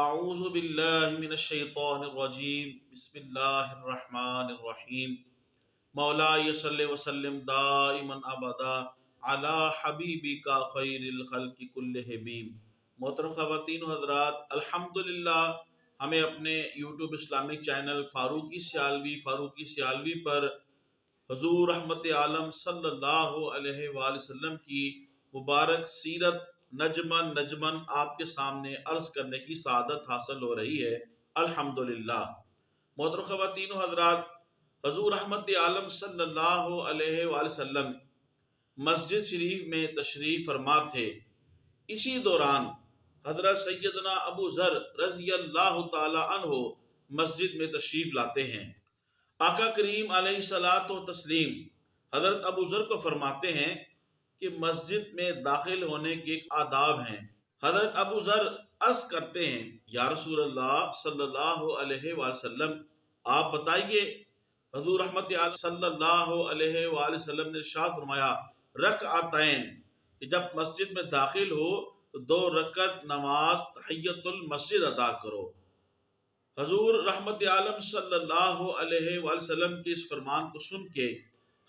اعوذ باللہ من الشیطان الرجیم بسم اللہ الرحمن الرحیم مولاي صلی وسلم دائما ابدا علی حبیبک خیر الخلق کلہم۔ محترم خواتین و حضرات، الحمدللہ ہمیں اپنے YouTube Islamic channel Farooqi Sialvi پر حضور رحمت عالم صلی اللہ علیہ وآلہ وسلم کی مبارک سیرت نجمن آپ کے سامنے عرض کرنے کی سعادت حاصل ہو رہی ہے، الحمدللہ۔ محترم خواتین و حضرات، حضور رحمت عالم صلی اللہ علیہ وآلہ وسلم مسجد شریف میں تشریف فرما تھے۔ اسی دوران حضرت سیدنا ابوذر رضی اللہ تعالی عنہ مسجد میں تشریف لاتے ہیں۔ آقا کریم علیہ حضرت ابوذر کو فرماتے ہیں کہ مسجد میں داخل ہونے کے آداب ہیں۔ حضرت ابوذر عرض کرتے ہیں، یا رسول اللہ صلی اللہ علیہ وآلہ وسلم آپ بتائیے۔ حضور رحمت عالم صلی اللہ علیہ وآلہ وسلم نے ارشاد فرمایا، رکعتین، کہ جب مسجد میں داخل ہو تو 2 رکعت نماز تحیت المسجد ادا کرو۔ حضور رحمت عالم صلی اللہ علیہ وآلہ وسلم کے اس فرمان کو سن کے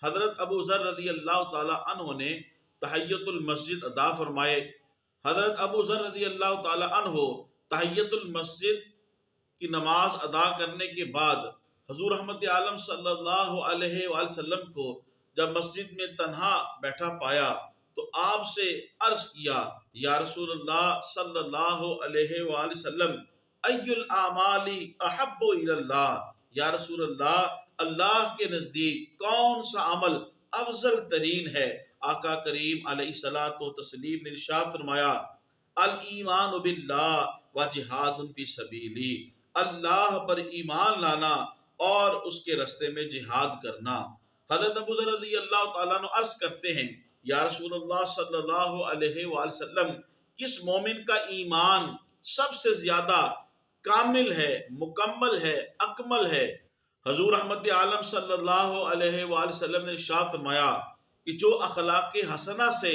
حضرت ابوذر رضی اللہ تعالی عنہ نے تحیت المسجد ادا فرمائے۔ حضرت ابوذر رضی اللہ تعالی عنہ تحیت المسجد کی نماز ادا کرنے کے بعد حضور رحمت عالم صلی اللہ علیہ وآلہ وسلم کو جب مسجد میں تنہا بیٹھا پایا تو آپ سے عرض کیا، یا رسول اللہ صلی اللہ علیہ وآلہ وسلم ای الاعمال احب الی اللہ، یا رسول اللہ اللہ کے نزدیک کون سا عمل افضل ترین ہے؟ آقا کریم علیہ الصلوۃ نے ارشاد فرمایا، الایمان باللہ و جہاد فی سبیلی، اللہ پر ایمان لانا اور اس کے راستے میں جہاد کرنا۔ حضرت ابوذر رضی اللہ تعالیٰ عنہ عرض کرتے ہیں، یا رسول اللہ صلی اللہ علیہ وآلہ وسلم کس مومن کا ایمان سب سے زیادہ کامل ہے، مکمل ہے، اکمل ہے؟ حضور رحمت عالم صلی اللہ علیہ وآلہ وسلم نے ارشاد فرمایا کہ جو اخلاق حسنہ سے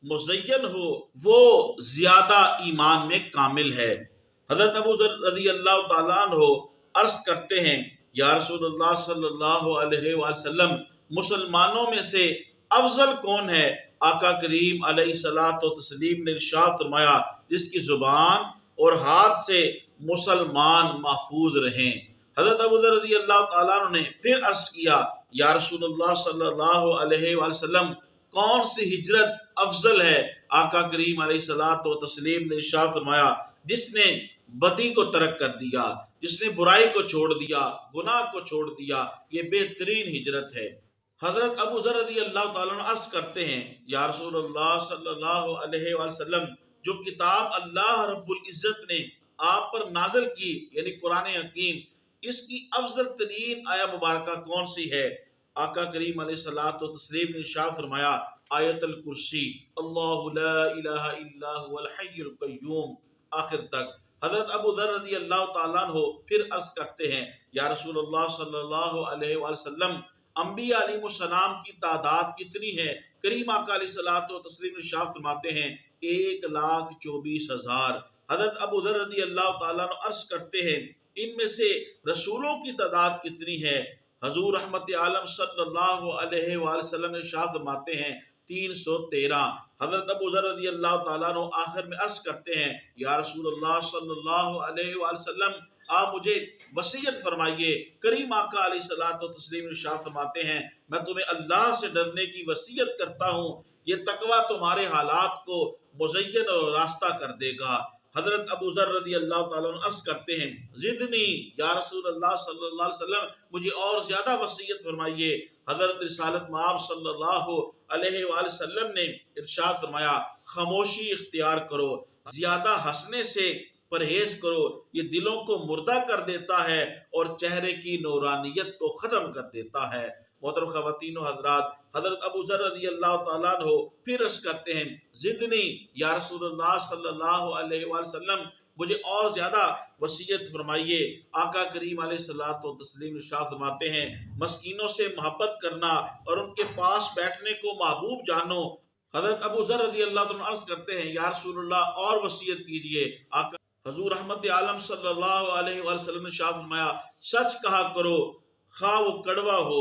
مزین ہو وہ زیادہ ایمان میں کامل ہے۔ حضرت ابوذر رضی اللہ تعالیٰ عنہ عرض کرتے ہیں، یا رسول اللہ صلی اللہ علیہ وآلہ وسلم مسلمانوں میں سے افضل کون ہے؟ آقا کریم علیہ الصلوۃ نے ارشاد فرمایا، جس کی زبان اور ہاتھ سے مسلمان محفوظ رہیں۔ حضرت ابوذر رضی اللہ تعالیٰ عنہ نے پھر عرض کیا، یا رسول اللہ صلی اللہ علیہ وآلہ وسلم کون سی ہجرت افضل ہے؟ آقا کریم علیہ الصلوۃ نے ارشاد فرمایا، جس نے بدی کو ترک کر دیا، جس نے برائی کو چھوڑ دیا، گناہ کو چھوڑ دیا، یہ بہترین ہجرت ہے۔ حضرت ابوذر رضی اللہ تعالیٰ عنہ عرض کرتے ہیں، یا رسول اللہ صلی اللہ علیہ وآلہ وسلم جو کتاب اللہ رب العزت نے آپ پر نازل کی یعنی قرآن حکیم، اس کی افضل ترین آیہ مبارکہ کون سی ہے؟ آقا کریم علیہ الصلوۃ نے ارشاد فرمایا، آیت الکرسی، اللہ لا الہ الا هو الحی القیوم، آخر تک۔ حضرت ابوذر رضی اللہ تعالیٰ عنہ پھر عرض کرتے ہیں، یا رسول اللہ صلی اللہ علیہ وآلہ وسلم انبیاء علیہ السلام کی تعداد کتنی ہے؟ کریم آقا علیہ الصلوۃ نے ارشاد فرماتے ہیں، 1,24,000۔ حضرت ابوذر رضی اللہ تعالیٰ عنہ عرض کرتے ہیں، ان میں سے رسولوں کی تعداد کتنی ہے؟ حضور رحمت عالم صلی اللہ علیہ وآلہ وسلم نے ارشاد فرماتے ہیں، 313۔ حضرت ابوذر رضی اللہ تعالیٰ عنہ آخر میں عرض کرتے ہیں، یا رسول اللہ صلی اللہ علیہ وآلہ وسلم آپ مجھے وصیت فرمائیے۔ کریم آقا علیہ الصلوۃ نے ارشاد فرماتے ہیں، میں تمہیں اللہ سے ڈرنے کی وصیت کرتا ہوں، یہ تقوی تمہارے حالات کو مزین اور راستہ کر دے گا۔ حضرت ابوذر رضی اللہ تعالیٰ عنہ عرض کرتے ہیں، زدنی یا رسول اللہ صلی اللہ علیہ وسلم مجھے اور زیادہ وصیت فرمائیے۔ حضرت رسالت مآب صلی اللہ علیہ وآلہ وسلم نے ارشاد فرمایا، خاموشی اختیار کرو، زیادہ ہنسنے سے پرہیز کرو، یہ دلوں کو مردہ کر دیتا ہے اور چہرے کی نورانیت کو ختم کر دیتا ہے۔ محترم خواتین و حضرات، حضرت ابوذر رضی اللہ تعالیٰ عنہ پھر عرض کرتے ہیں، زدنی یا رسول اللہ صلی اللہ علیہ وآلہ وسلم مجھے اور زیادہ وصیت فرمائیے۔ آقا کریم علیہ الصلوۃ ارشاد فرماتے ہیں، مسکینوں سے محبت کرنا اور ان کے پاس بیٹھنے کو محبوب جانو۔ حضرت ابوذر رضی اللہ عنہ عرض کرتے ہیں، یا رسول اللہ اور وصیت کیجئے۔ حضور رحمت عالم صلی اللہ علیہ وآلہ وسلم نے ارشاد فرمایا سچ کہا کرو خواہ وہ کڑوا ہو۔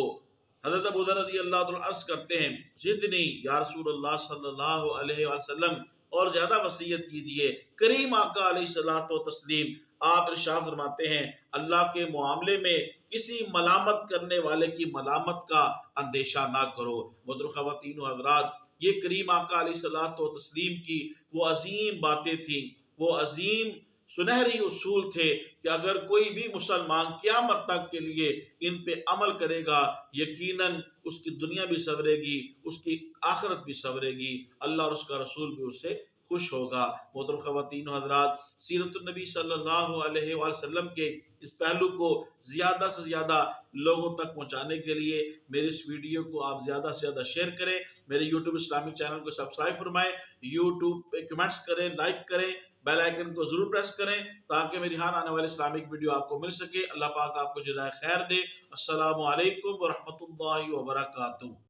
حضرت ابوذر رضی اللہ عنہ عرض کرتے ہیں زدنی یا رسول اللہ صلی اللہ علیہ وآلہ وسلم، اور زیادہ وصیت کیجئے۔ کریم آقا علیہ الصلوۃ والتسلیم آپ ارشاد فرماتے ہیں اللہ کے معاملے میں کسی ملامت کرنے والے کی ملامت کا اندیشہ نہ کرو۔ محترم خواتین و حضرات، یہ کریم آقا علیہ الصلوۃ والتسلیم کی وہ عظیم باتیں تھیں، وہ عظیم سنہری اصول تھے کہ اگر کوئی بھی مسلمان قیامت تک کے لیے ان پہ عمل کرے گا یقیناً اس کی دنیا بھی سنورے گی، اس کی آخرت بھی سنورے گی، اللہ اور اس کا رسول بھی اس سے خوش ہوگا۔ محترم خواتین و حضرات، سیرت النبی صلی اللہ علیہ وآلہ وسلم کے اس پہلو کو زیادہ سے زیادہ لوگوں تک پہنچانے کے لیے میری اس ویڈیو کو آپ زیادہ سے زیادہ شیئر کریں، میرے یوٹیوب اسلامک چینل کو سبسکرائب فرمائیں، یوٹیوب پہ کمنٹس کریں، لائک کریں، بیل آئیکن کو ضرور پریس کریں تاکہ میری ہر آنے والی اسلامک ویڈیو آپ کو مل سکے۔ اللہ پاک آپ کو جزائے خیر دے۔ السلام علیکم ورحمۃ اللہ وبرکاتہ۔